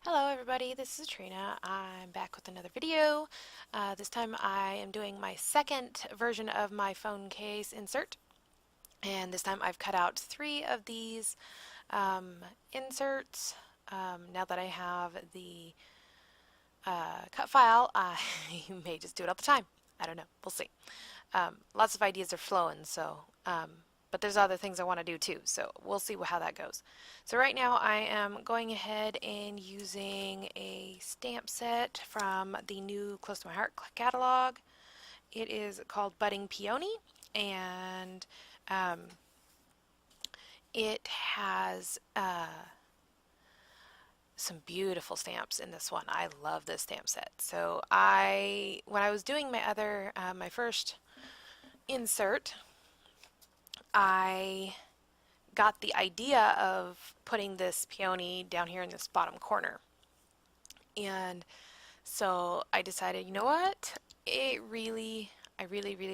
Hello everybody, this is Trina. I'm back with another video. This time I am doing my second version of my phone case insert, and this time I've cut out three of these inserts. Now that I have the cut file, I may just do it all the time. I don't know, we'll see. Lots of ideas are flowing, but there's other things I want to do too, so we'll see how that goes. So right now I am going ahead and using a stamp set from the new Close to My Heart catalog. It is called Budding Peony, and um, it has some beautiful stamps in this one. I love this stamp set. So when I was doing my first insert, I got the idea of putting this peony down here in this bottom corner. And so I decided, you know what? I really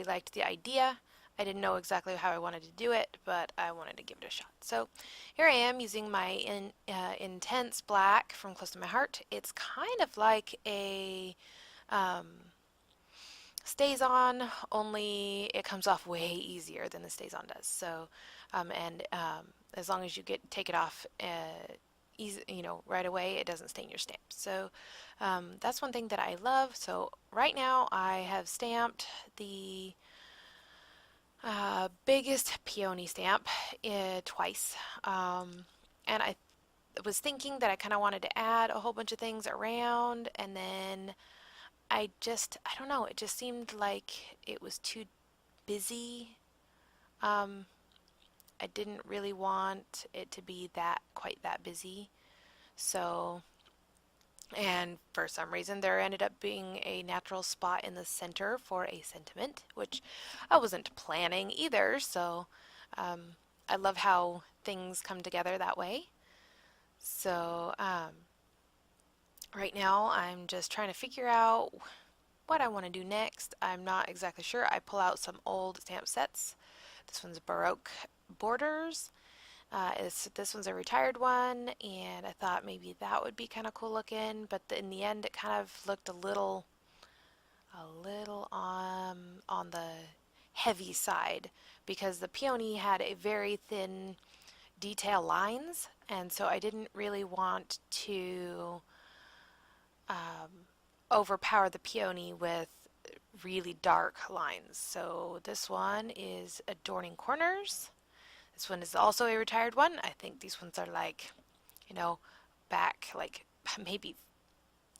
liked the idea. I didn't know exactly how I wanted to do it, but I wanted to give it a shot. So here I am using my intense black from Close to My Heart. It's kind of like a um, stays on, only it comes off way easier than the stays on does. So, as long as you take it off easy, right away, it doesn't stain your stamp. So that's one thing that I love. So right now I have stamped the biggest peony stamp twice, and I was thinking that I kind of wanted to add a whole bunch of things around, and then I don't know, it just seemed like it was too busy. Um, I didn't really want it to be quite that busy. So, and for some reason, there ended up being a natural spot in the center for a sentiment, which I wasn't planning either. So, um, I love how things come together that way. So, right now, I'm just trying to figure out what I want to do next. I'm not exactly sure. I pull out some old stamp sets. This one's Baroque Borders. This one's a retired one, and I thought maybe that would be kind of cool looking, but in the end it kind of looked a little on the heavy side because the peony had a very thin detail lines, and so I didn't really want to um, overpower the peony with really dark lines. So this one is Adorning Corners. This one is also a retired one. I think these ones are like, back like maybe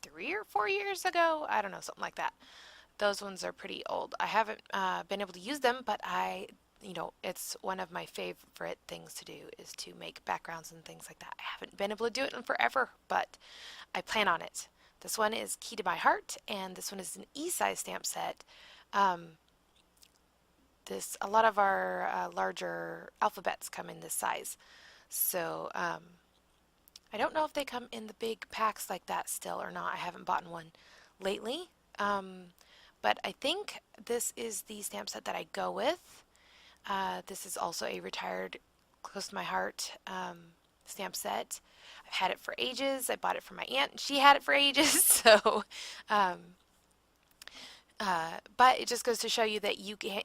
3 or 4 years ago. I don't know, something like that. Those ones are pretty old. I haven't been able to use them, but it's one of my favorite things to do is to make backgrounds and things like that. I haven't been able to do it in forever, but I plan on it. This one is Key to My Heart, and this one is an E-size stamp set. Um, a lot of our larger alphabets come in this size, so I don't know if they come in the big packs like that still or not. I haven't bought one lately, but I think this is the stamp set that I go with. This is also a retired Close to My Heart stamp set. I've had it for ages. I bought it for my aunt, and she had it for ages. So, um, but it just goes to show you that you can,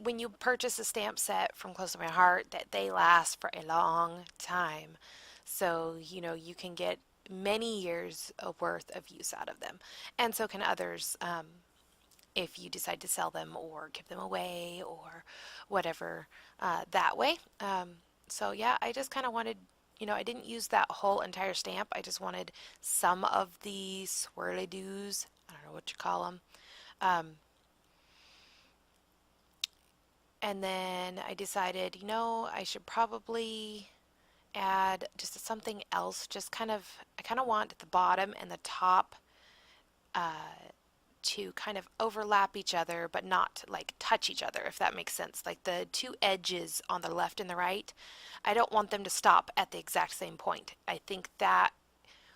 when you purchase a stamp set from Close to My Heart, that they last for a long time. So, you can get many years of worth of use out of them. And so can others if you decide to sell them or give them away or whatever that way. So yeah, I just kind of wanted, I didn't use that whole entire stamp. I just wanted some of the swirly-doos. I don't know what you call them. Um, and then I decided, I should probably add just something else. I kind of want the bottom and the top to kind of overlap each other, but not like touch each other, if that makes sense. Like the two edges on the left and the right, I don't want them to stop at the exact same point. I think that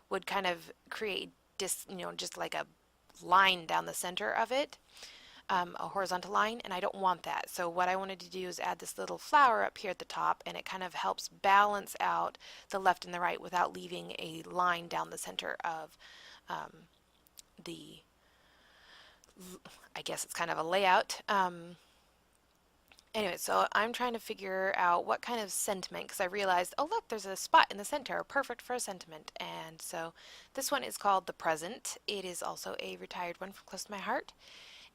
would kind of create just like a line down the center of it. a horizontal line, and I don't want that. So what I wanted to do is add this little flower up here at the top, and it kind of helps balance out the left and the right without leaving a line down the center of the, I guess it's kind of a layout. Anyway, so I'm trying to figure out what kind of sentiment, because I realized, oh look, there's a spot in the center, perfect for a sentiment. And so this one is called The Present. It is also a retired one from close to my heart.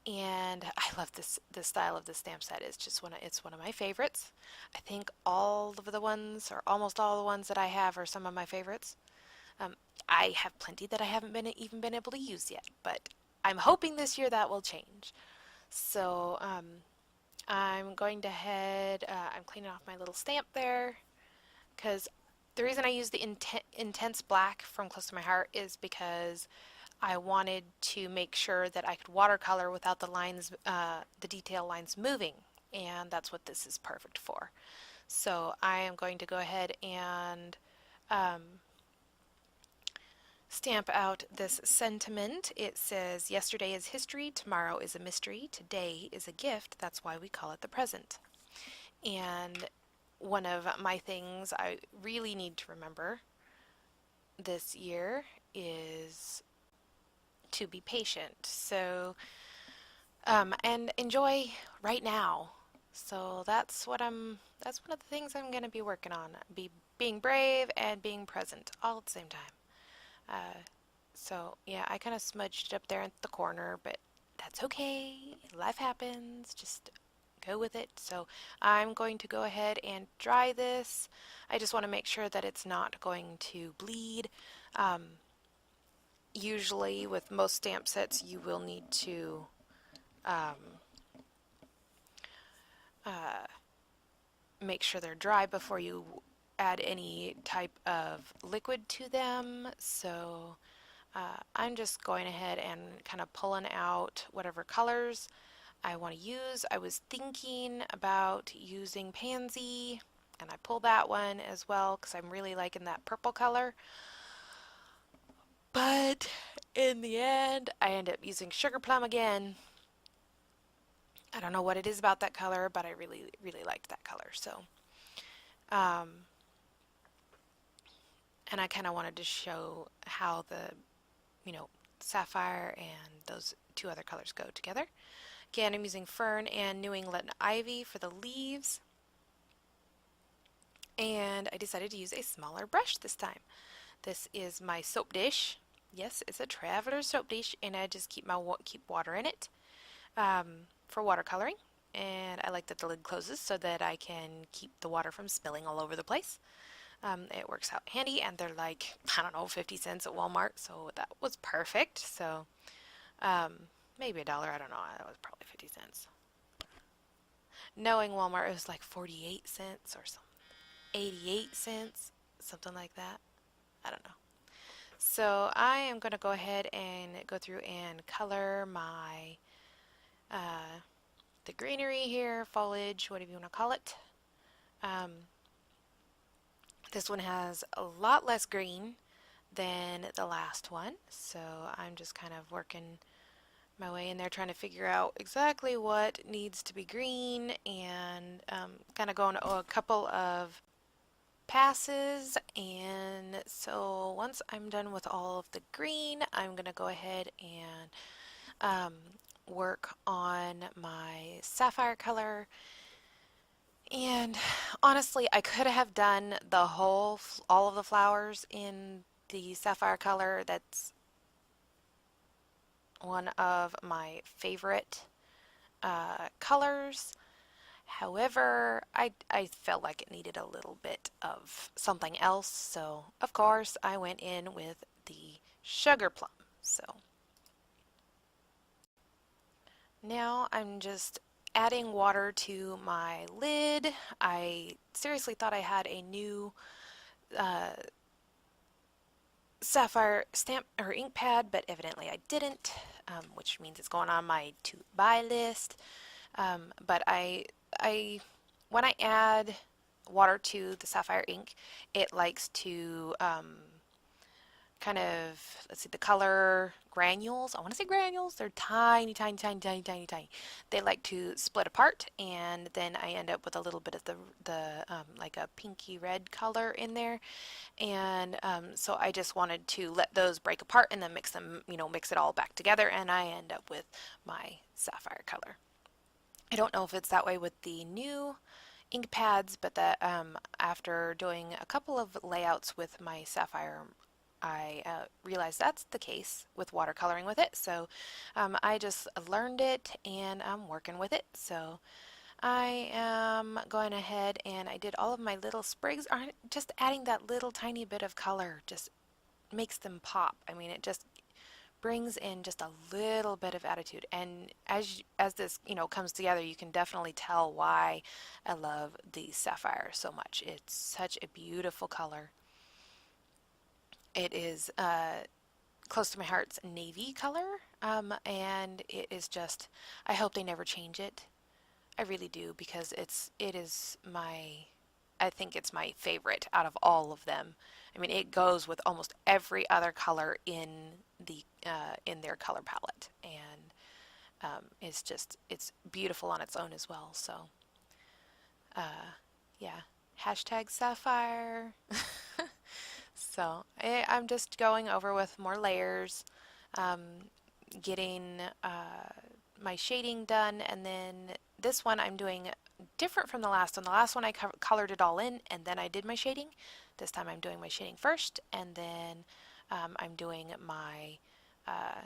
And I love this style of the stamp set. It's one of my favorites. I think all of the ones, or almost all the ones that I have, are some of my favorites. I have plenty that I haven't even been able to use yet, but I'm hoping this year that will change. So I'm going to head. I'm cleaning off my little stamp there, because the reason I use the intense black from close to my heart is because I wanted to make sure that I could watercolor without the lines, the detail lines moving, and that's what this is perfect for. So I am going to go ahead and stamp out this sentiment. It says, yesterday is history, tomorrow is a mystery, today is a gift, that's why we call it the present. And one of my things I really need to remember this year is to be patient. So, and enjoy right now. So that's one of the things I'm going to be working on. Being brave and being present all at the same time. So yeah, I kind of smudged it up there in the corner, but that's okay. Life happens. Just go with it. So I'm going to go ahead and dry this. I just want to make sure that it's not going to bleed. Usually with most stamp sets you will need to make sure they're dry before you add any type of liquid to them. So I'm just going ahead and kind of pulling out whatever colors I want to use. I was thinking about using Pansy, and I pulled that one as well because I'm really liking that purple color. But in the end, I end up using Sugar Plum again. I don't know what it is about that color, but I really, really liked that color. So, and I kind of wanted to show how the, sapphire and those two other colors go together. Again, I'm using Fern and New England Ivy for the leaves. And I decided to use a smaller brush this time. This is my soap dish. Yes, it's a traveler soap dish, and I just keep water in it for watercoloring. And I like that the lid closes so that I can keep the water from spilling all over the place. It works out handy, and they're like, I don't know, 50 cents at Walmart, so that was perfect. So maybe $1, I don't know, that was probably 50 cents. Knowing Walmart, it was like 48 cents or something, 88 cents, something like that. I don't know. So I am going to go ahead and go through and color my the greenery here, foliage, whatever you want to call it. This one has a lot less green than the last one, so I'm just kind of working my way in there trying to figure out exactly what needs to be green, and kind of going a couple of passes. And so once I'm done with all of the green, I'm going to go ahead and work on my sapphire color. And honestly, I could have done all of the flowers in the sapphire color. That's one of my favorite colors. However, I felt like it needed a little bit of something else, so of course I went in with the sugar plum. So now I'm just adding water to my lid. I seriously thought I had a new sapphire stamp or ink pad, but evidently I didn't, which means it's going on my to buy list. But when I add water to the sapphire ink, it likes to kind kind of, let's see, the color granules. I want to say granules. They're tiny, tiny, tiny, tiny, tiny, tiny. They like to split apart, and then I end up with a little bit of the like a pinky red color in there. And so I just wanted to let those break apart and then mix them, mix it all back together, and I end up with my sapphire color. I don't know if it's that way with the new ink pads, but that after doing a couple of layouts with my sapphire, I realized that's the case with watercoloring with it. So I just learned it and I'm working with it. So I am going ahead and I did all of my little sprigs. Just adding that little tiny bit of color just makes them pop. I mean, it just brings in just a little bit of attitude, and as this comes together, you can definitely tell why I love the sapphire so much. It's such a beautiful color. It is close to my heart's navy color, and it is just, I hope they never change it. I really do, because it is I think it's my favorite out of all of them. I mean, it goes with almost every other color in their color palette, and it's beautiful on its own as well. So, yeah, hashtag sapphire. So I'm just going over with more layers, um, getting my shading done, and then this one I'm doing different from the last one. The last one I colored it all in and then I did my shading. This time I'm doing my shading first, and then I'm doing uh,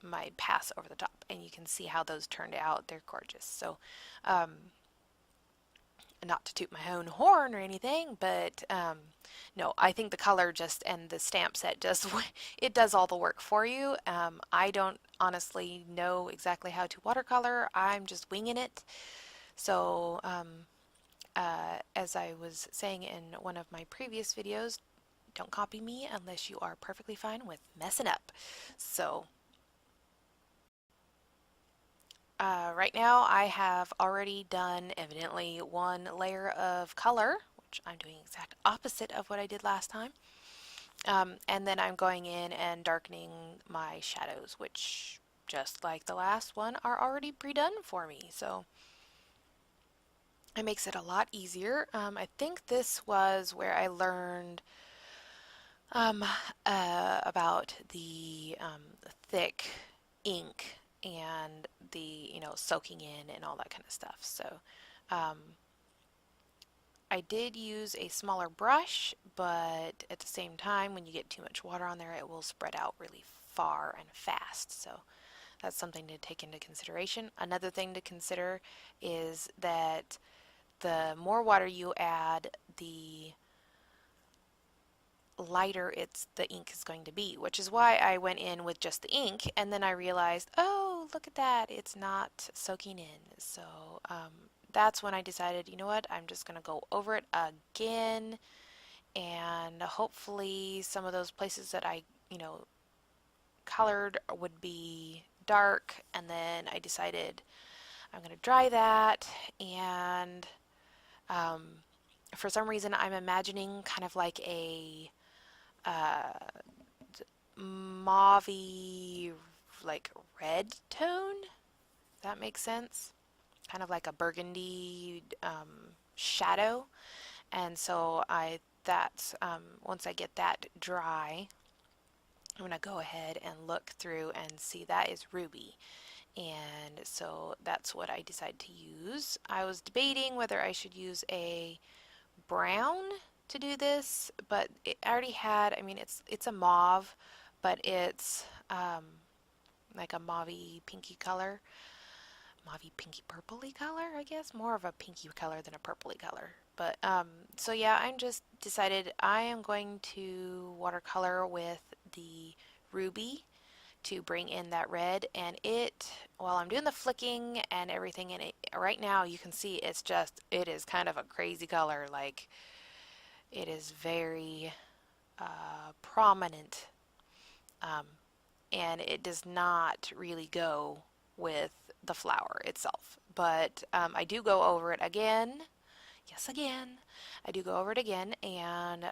my pass over the top, and you can see how those turned out. They're gorgeous. So um, not to toot my own horn or anything, but no, I think the color just and the stamp set just it does all the work for you. I don't honestly know exactly how to watercolor. I'm just winging it. So as I was saying in one of my previous videos, don't copy me unless you are perfectly fine with messing up. So right now I have already done evidently one layer of color, which I'm doing exact opposite of what I did last time. And then I'm going in and darkening my shadows, which just like the last one are already pre-done for me. So it makes it a lot easier. I think this was where I learned um, about the thick ink and the soaking in and all that kind of stuff. So um, I did use a smaller brush, but at the same time, when you get too much water on there, it will spread out really far and fast. So that's something to take into consideration. Another thing to consider is that the more water you add, the lighter the ink is going to be, which is why I went in with just the ink, and then I realized, oh, look at that, it's not soaking in. So that's when I decided, you know what, I'm just going to go over it again, and hopefully some of those places that I colored would be dark. And then I decided I'm going to dry that, and um, for some reason I'm imagining kind of like a uh, mauvey, like red tone. That makes sense. Kind of like a burgundy shadow. And so once I get that dry, I'm going to go ahead and look through and see that is ruby. And so that's what I decided to use. I was debating whether I should use a brown to do this, but it already had, I mean, it's a mauve, but it's like a mauvey pinky color, mauvey pinky purpley color, I guess, more of a pinky color than a purpley color. But so yeah, I'm just decided I am going to watercolor with the ruby to bring in that red, and while I'm doing the flicking and everything in it right now, you can see it is kind of a crazy color. Like, it is very prominent, um, and it does not really go with the flower itself. But I do go over it again. Yes, again. I do go over it again, and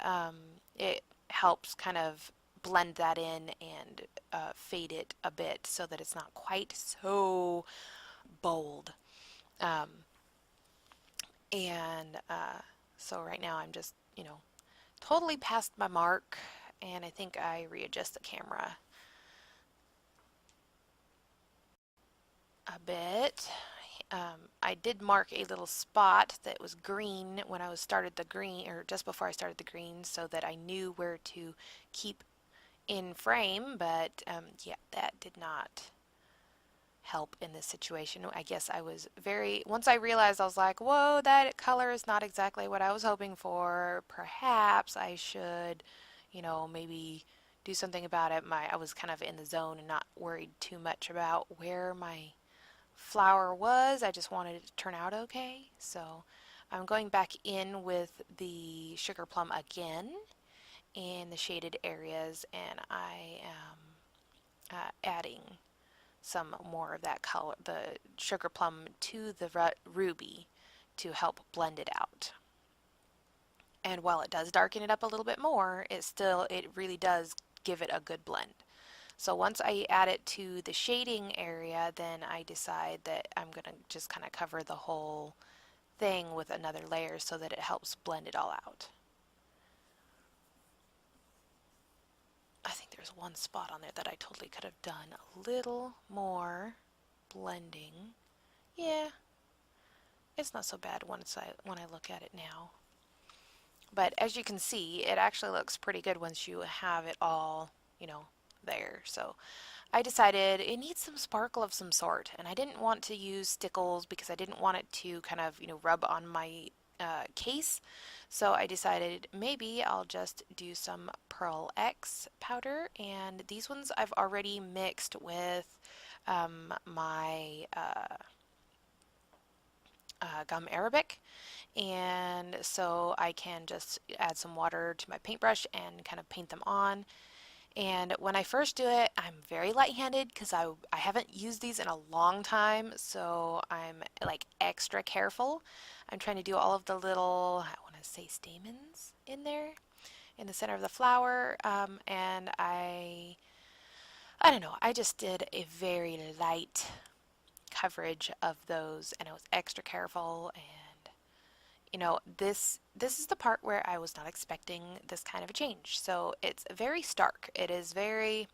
it helps kind of blend that in and fade it a bit so that it's not quite so bold. Um, and so right now I'm just, totally past my mark, and I think I readjust the camera a bit. I did mark a little spot that was green when I was started the green, or just before I started the green, so that I knew where to keep in frame, but yeah, that did not help in this situation. I guess I was once I realized, I was like, whoa, that color is not exactly what I was hoping for. Perhaps I should, maybe do something about it. I was kind of in the zone and not worried too much about where my flower was. I just wanted it to turn out okay. So I'm going back in with the sugar plum again in the shaded areas, and I am adding some more of that color, the sugar plum, to the ruby to help blend it out. And while it does darken it up a little bit more, it really does give it a good blend. So once I add it to the shading area, then I decide that I'm going to just kind of cover the whole thing with another layer so that it helps blend it all out. I think there's one spot on there that I totally could have done a little more blending. Yeah, it's not so bad when I look at it now. But as you can see, it actually looks pretty good once you have it all, there. So I decided it needs some sparkle of some sort, and I didn't want to use stickles because I didn't want it to kind of, rub on my case. So I decided maybe I'll just do some Pearl X powder, and these ones I've already mixed with my gum arabic, and so I can just add some water to my paintbrush and kind of paint them on. And when I first do it, I'm very light-handed because I haven't used these in a long time, so I'm like extra careful. I'm trying to do all of the little, I want to say stamens in there in the center of the flower, and I don't know, I just did a very light coverage of those, and I was extra careful. And this is the part where I was not expecting this kind of a change. So it's very stark. It is very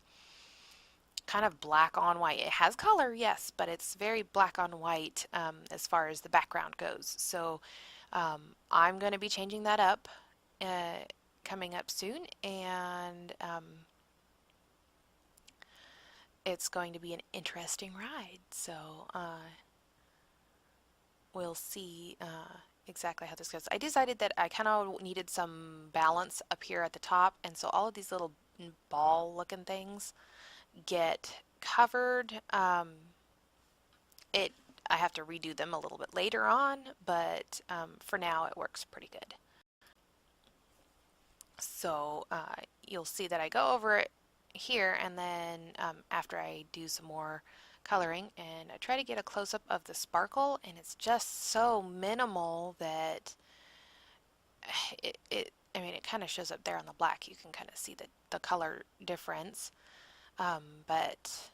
kind of black on white. It has color, yes, but it's very black on white as far as the background goes. So I'm going to be changing that up coming up soon, and it's going to be an interesting ride. So we'll see exactly how this goes. I decided that I kind of needed some balance up here at the top, and so all of these little ball looking things get covered. I have to redo them a little bit later on, but for now it works pretty good. So you'll see that I go over it here, and then after I do some more coloring, and I try to get a close-up of the sparkle, and it's just so minimal that I mean, it kind of shows up there on the black. You can kind of see the color difference, but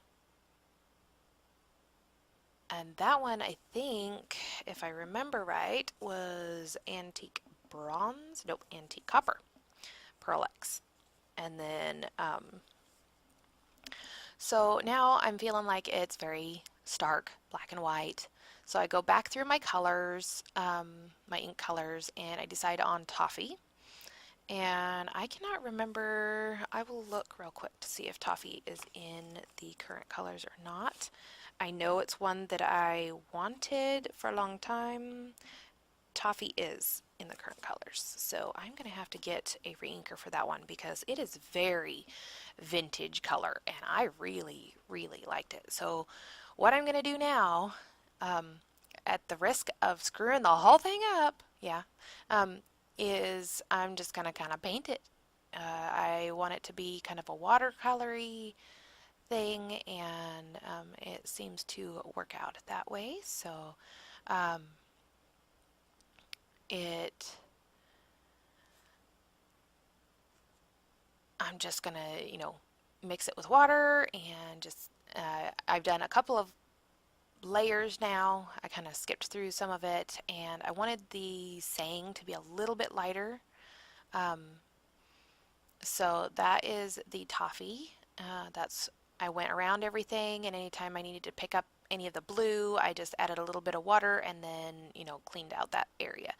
and that one, I think, if I remember right, was antique bronze. Nope, antique copper, Pearl X. And then so now I'm feeling like it's very stark, black and white. So I go back through my colors, my ink colors, and I decide on toffee. And I cannot remember, I will look real quick to see if toffee is in the current colors or not. I know it's one that I wanted for a long time. Toffee is in the current colors. So I'm going to have to get a reinker for that one because it is very vintage color and I really, really liked it. So what I'm going to do now, at the risk of screwing the whole thing up, is I'm just going to kind of paint it. I want it to be kind of a watercolory thing, and it seems to work out that way. So it I'm just gonna, mix it with water and just, I've done a couple of layers now. I kind of skipped through some of it, and I wanted the saying to be a little bit lighter. Um, so that is the toffee. That's I went around everything, and anytime I needed to pick up any of the blue, I just added a little bit of water and then, cleaned out that area.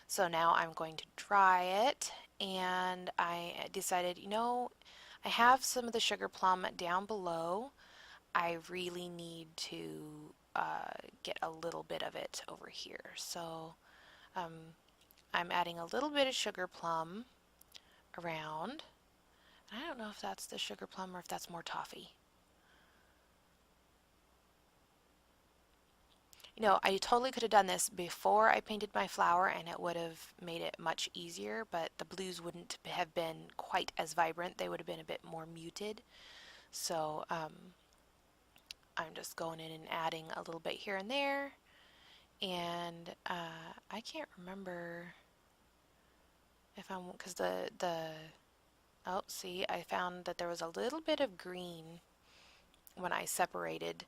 So now I'm going to dry it, and I decided, I have some of the sugar plum down below. I really need to get a little bit of it over here. So um, I'm adding a little bit of sugar plum around. I don't know if that's the sugar plum or if that's more toffee. I totally could have done this before I painted my flower and it would have made it much easier, but the blues wouldn't have been quite as vibrant. They would have been a bit more muted. So I'm just going in and adding a little bit here and there. And I can't remember if I'm, because oh, see, I found that there was a little bit of green when I separated,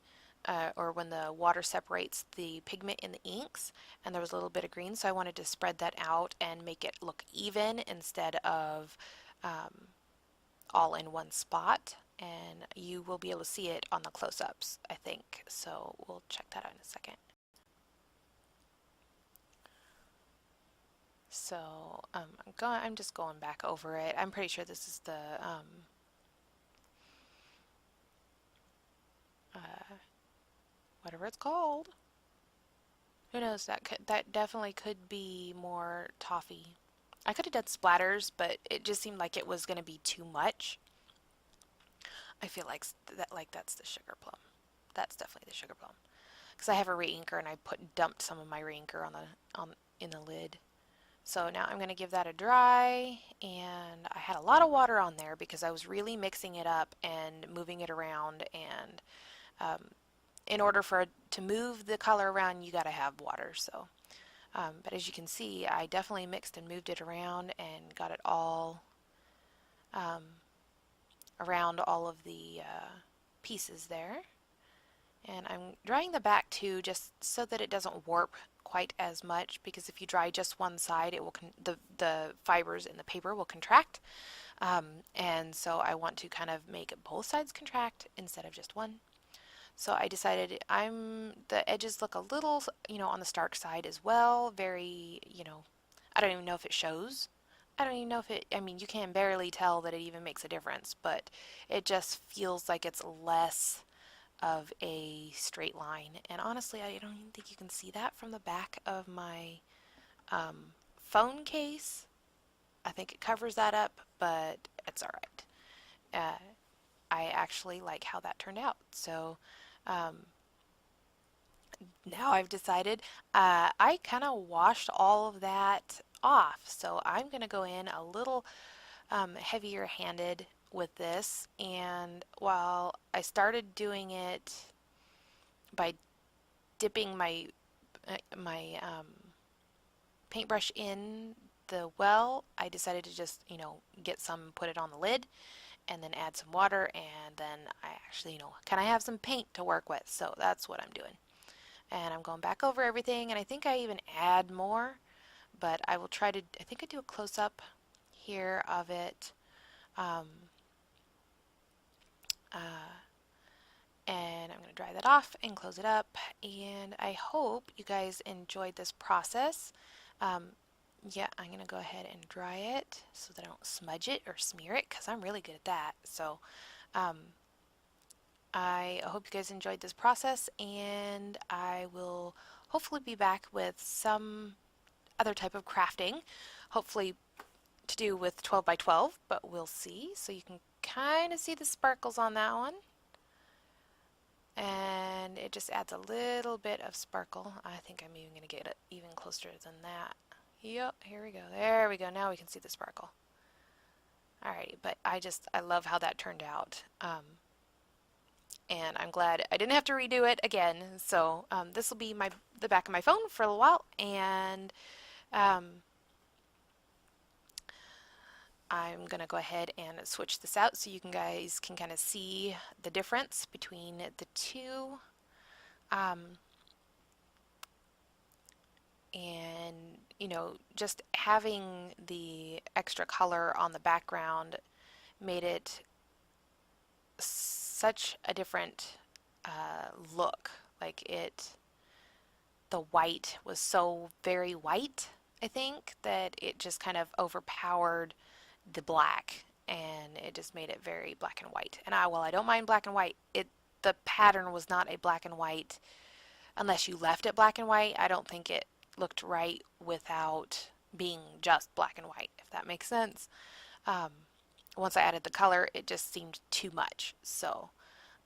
or when the water separates the pigment in the inks, and there was a little bit of green, so I wanted to spread that out and make it look even instead of all in one spot. And you will be able to see it on the close-ups, I think. So we'll check that out in a second. So I'm just going back over it. I'm pretty sure this is the whatever it's called. Who knows? That definitely could be more toffee. I could have done splatters, but it just seemed like it was going to be too much. I feel like that's the sugar plum. That's definitely the sugar plum. Because I have a reinker and I dumped some of my reinker in the lid. So now I'm going to give that a dry, and I had a lot of water on there because I was really mixing it up and moving it around, and in order for it to move the color around, you got to have water. So, but as you can see, I definitely mixed and moved it around and got it all around all of the pieces there. And I'm drying the back too, just so that it doesn't warp quite as much, because if you dry just one side, it will the fibers in the paper will contract, and so I want to kind of make both sides contract instead of just one. So I decided the edges look a little, on the stark side as well. Very, I don't even know if it shows. I don't even know if it, I mean, you can barely tell that it even makes a difference, but it just feels like it's less of a straight line. And honestly, I don't even think you can see that from the back of my phone case. I think it covers that up, but it's all right. I actually like how that turned out. So now I've decided I kind of washed all of that off. So I'm going to go in a little heavier handed with this, and while I started doing it by dipping my paintbrush in the well, I decided to just get some, put it on the lid, and then add some water, and then I actually kind of have some paint to work with. So that's what I'm doing, and I'm going back over everything, and I think I even add more, but I will try to, I think I do a close-up here of it. And I'm going to dry that off and close it up, and I hope you guys enjoyed this process. Yeah, I'm going to go ahead and dry it so that I don't smudge it or smear it, because I'm really good at that. So I hope you guys enjoyed this process, and I will hopefully be back with some other type of crafting, hopefully to do with 12 by 12, but we'll see. So you can kind of see the sparkles on that one, and it just adds a little bit of sparkle. I think I'm even going to get it even closer than that. Yep, here we go. There we go. Now we can see the sparkle. Alrighty, but I love how that turned out. And I'm glad I didn't have to redo it again. So this will be the back of my phone for a little while, and I'm going to go ahead and switch this out so you guys can kind of see the difference between the two. Um, and you know, just having the extra color on the background made it such a different look. Like the white was so very white, I think, that it just kind of overpowered the black and it just made it very black and white. And while I don't mind black and white, the pattern was not a black and white unless you left it black and white. I don't think it looked right without being just black and white, if that makes sense. Um, Once I added the color, it just seemed too much. So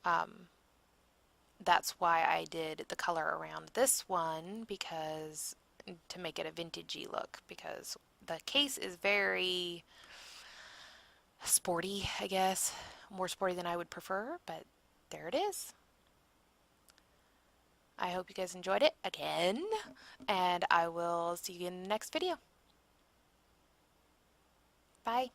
um, that's why I did the color around this one, because to make it a vintagey look, because the case is very sporty, I guess. More sporty than I would prefer, but there it is. I hope you guys enjoyed it again, and I will see you in the next video. Bye.